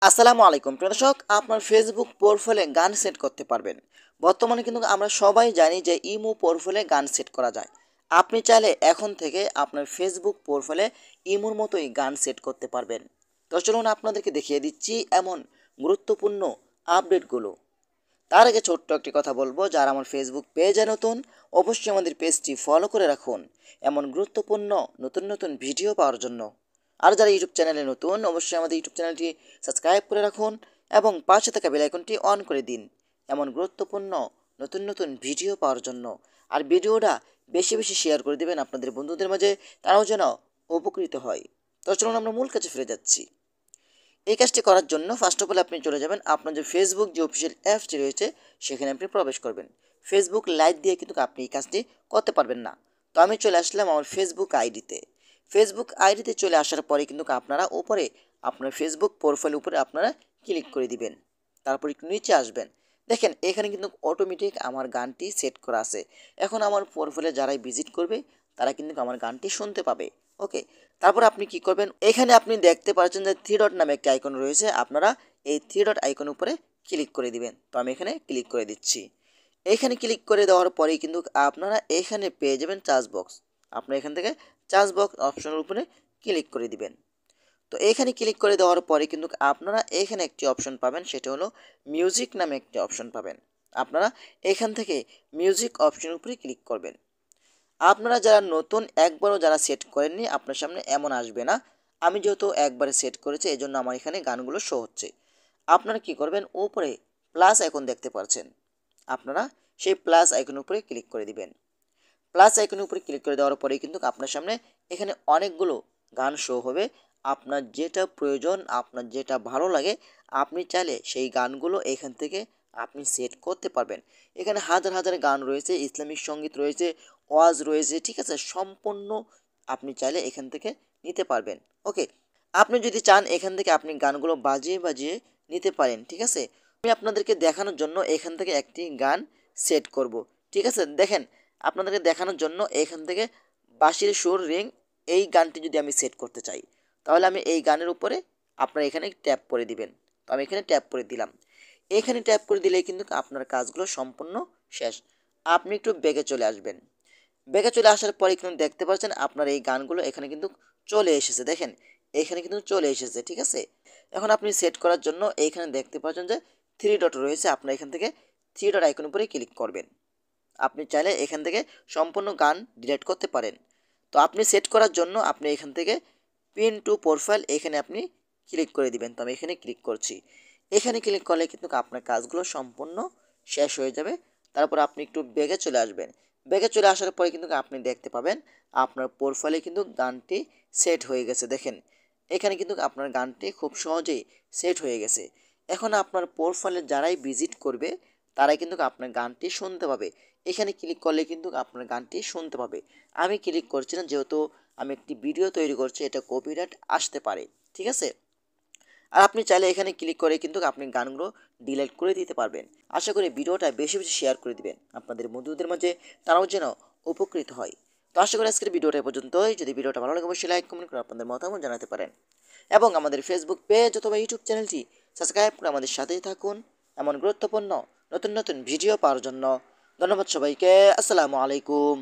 আসসালামু আলাইকুম প্রিয় দর্শক, আপনার ফেসবুক প্রোফাইলে গান সেট করতে পারবেন। বর্তমানে কিন্তু আমরা সবাই জানি যে ইমো প্রোফাইলে গান সেট করা যায়। আপনি চাইলে এখন থেকে আপনার ফেসবুক প্রোফাইলে ইমোর মতোই গান সেট করতে পারবেন। তো চলুন আপনাদেরকে দেখিয়ে দিচ্ছি এমন গুরুত্বপূর্ণ আপডেটগুলো। তার আগে ছোট্ট একটি কথা বলবো, যারা আমার ফেসবুক পেজে নতুন অবশ্যই আমাদের পেজটি ফলো করে রাখুন এমন গুরুত্বপূর্ণ নতুন নতুন ভিডিও পাওয়ার জন্য। আর যারা ইউটিউব চ্যানেলে নতুন অবশ্যই আমাদের ইউটিউব চ্যানেলটি সাবস্ক্রাইব করে রাখুন এবং পাশে থাকা বেল আইকনটি অন করে দিন এমন গুরুত্বপূর্ণ নতুন নতুন ভিডিও পাওয়ার জন্য। আর ভিডিওটা বেশি বেশি শেয়ার করে দেবেন আপনাদের বন্ধুদের মাঝে, তারাও যেন উপকৃত হয়। তো চলুন আমরা মূল কাজে ফিরে যাচ্ছি। এই কাজটি করার জন্য ফার্স্ট অফ অল আপনি চলে যাবেন আপনার যে ফেসবুক যে অফিসিয়াল অ্যাপসটি রয়েছে সেখানে আপনি প্রবেশ করবেন। ফেসবুক লাইট দিয়ে কিন্তু আপনি এই কাজটি করতে পারবেন না। তো আমি চলে আসলাম আমার ফেসবুক আইডিতে। ফেসবুক আইডিতে চলে আসার পরে কিন্তু আপনারা উপরে আপনার ফেসবুক প্রোফাইল উপরে আপনারা ক্লিক করে দিবেন। তারপর একটু নিচে আসবেন। দেখেন এখানে কিন্তু অটোমেটিক আমার গানটি সেট করা আছে। এখন আমার প্রোফাইলে যারাই ভিজিট করবে তারা কিন্তু আমার গানটি শুনতে পাবে। ওকে, তারপর আপনি কি করবেন, এখানে আপনি দেখতে পাচ্ছেন যে থ্রি ডট নামে একটি আইকন রয়েছে, আপনারা এই থ্রি ডট আইকন উপরে ক্লিক করে দিবেন। তো আমি এখানে ক্লিক করে দিচ্ছি। এখানে ক্লিক করে দেওয়ার পরেই কিন্তু আপনারা এখানে পেয়ে যাবেন চার্জ বক্স। আপনারা এখান থেকে চার্জ বক্স অপশনের উপরে ক্লিক করে দিবেন। তো এখানে ক্লিক করে দেওয়ার পরে কিন্তু আপনারা এখানে একটি অপশন পাবেন, সেটা হলো মিউজিক নামে একটি অপশন পাবেন। আপনারা এখান থেকে মিউজিক অপশনের উপরে ক্লিক করবেন। আপনারা যারা নতুন একবারও যারা সেট করেননি আপনার সামনে এমন আসবে না। আমি যেহেতু একবারে সেট করেছি এই জন্য আমার এখানে গানগুলো শো হচ্ছে। আপনারা কি করবেন, উপরে প্লাস আইকন দেখতে পাচ্ছেন, আপনারা সেই প্লাস আইকনের উপরে ক্লিক করে দিবেন। প্লাস আইকনের উপরে ক্লিক করে দেওয়ার পরে কিন্তু আপনার সামনে এখানে অনেকগুলো গান শো হবে। আপনার যেটা প্রয়োজন, আপনার যেটা ভালো লাগে, আপনি চাইলে সেই গানগুলো এখান থেকে আপনি সেট করতে পারবেন। এখানে হাজার হাজার গান রয়েছে, ইসলামিক সঙ্গীত রয়েছে, ওয়াজ রয়েছে, ঠিক আছে, সম্পূর্ণ আপনি চাইলে এখান থেকে নিতে পারবেন। ওকে, আপনি যদি চান এখান থেকে আপনি গানগুলো বাজিয়ে বাজিয়ে নিতে পারেন, ঠিক আছে। আমি আপনাদেরকে দেখানোর জন্য এখান থেকে একটি গান সেট করব, ঠিক আছে। দেখেন, আপনাদেরকে দেখানোর জন্য এখান থেকে বাঁশির সুর রিং এই গানটি যদি আমি সেট করতে চাই, তাহলে আমি এই গানের উপরে আপনারা এখানে ট্যাপ করে দিবেন। তো আমি এখানে ট্যাপ করে দিলাম। এখানে ট্যাপ করে দিলেই কিন্তু আপনার কাজগুলো সম্পূর্ণ শেষ। আপনি একটু বেগে চলে আসবেন। বেগে চলে আসার পরে কিন্তু দেখতে পাচ্ছেন আপনার এই গানগুলো এখানে কিন্তু চলে এসেছে। দেখেন এখানে কিন্তু চলে এসেছে, ঠিক আছে। এখন আপনি সেট করার জন্য এইখানে দেখতে পাচ্ছেন যে থ্রি ডট রয়েছে, আপনার এখান থেকে থ্রি ডট আইকন উপরে ক্লিক করবেন। আপনি চাইলে এখান থেকে সম্পূর্ণ গান ডিলিট করতে পারেন। তো আপনি সেট করার জন্য আপনি এখান থেকে পিন টু প্রোফাইল এখানে আপনি ক্লিক করে দিবেন। তো আমি এখানে ক্লিক করছি। এখানে ক্লিক করলে কিন্তু আপনার কাজগুলো সম্পূর্ণ শেষ হয়ে যাবে। তারপর আপনি একটু বেগে চলে আসবেন। বেগে চলে আসার পরে কিন্তু আপনি দেখতে পাবেন আপনার প্রোফাইলে কিন্তু গানটি সেট হয়ে গেছে। দেখেন এখানে কিন্তু আপনার গানটি খুব সহজেই সেট হয়ে গেছে। এখন আপনার প্রোফাইলে যারাই ভিজিট করবে তারাই কিন্তু আপনার গানটি শুনতে পাবে। এখানে ক্লিক করলে কিন্তু আপনার গানটি শুনতে পাবে। আমি ক্লিক করছি না, যেহেতু আমি একটি ভিডিও তৈরি করছি, এটা কপিরাইট আসতে পারে, ঠিক আছে। আর আপনি চাইলে এখানে ক্লিক করে কিন্তু আপনি গানগুলো ডিলিট করে দিতে পারবেন। আশা করি ভিডিওটা বেশি বেশি শেয়ার করে দিবেন আপনাদের বন্ধুদের মাঝে, তারাও যেন উপকৃত হয়। তো আশা করি আজকের ভিডিওটা পর্যন্তই। যদি ভিডিওটা ভালো লাগে অবশ্যই লাইক কমেন্ট করে আপনাদের মতামত জানাতে পারেন এবং আমাদের ফেসবুক পেজ অথবা ইউটিউব চ্যানেলটি সাবস্ক্রাইব করে আমাদের সাথেই থাকুন এমন গুরুত্বপূর্ণ নতুন নতুন ভিডিও পাওয়ার জন্য। ধন্যবাদ সবাইকে। আসসালামু আলাইকুম।